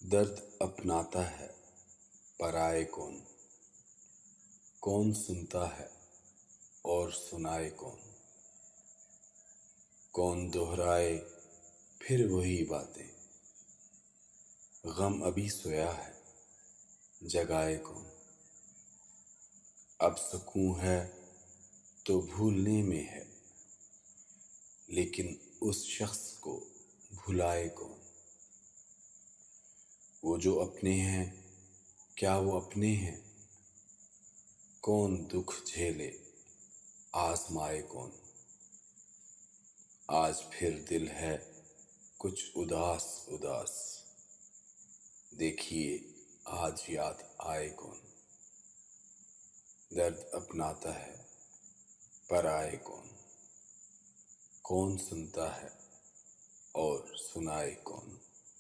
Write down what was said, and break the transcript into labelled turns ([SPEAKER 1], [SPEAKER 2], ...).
[SPEAKER 1] درد اپناتا ہے پر آئے کون، کون سنتا ہے اور سنائے کون، کون دہرائے پھر وہی باتیں، غم ابھی سویا ہے جگائے کون۔ اب سکون ہے تو بھولنے میں ہے، لیکن اس شخص کو بھلائے کون۔ وہ جو اپنے ہیں کیا وہ اپنے ہیں، کون دکھ جھیلے آزمائے کون۔ آج پھر دل ہے کچھ اداس اداس، دیکھیے آج یاد آئے کون۔ درد اپناتا ہے پر آئے کون، کون سنتا ہے اور سنائے کون۔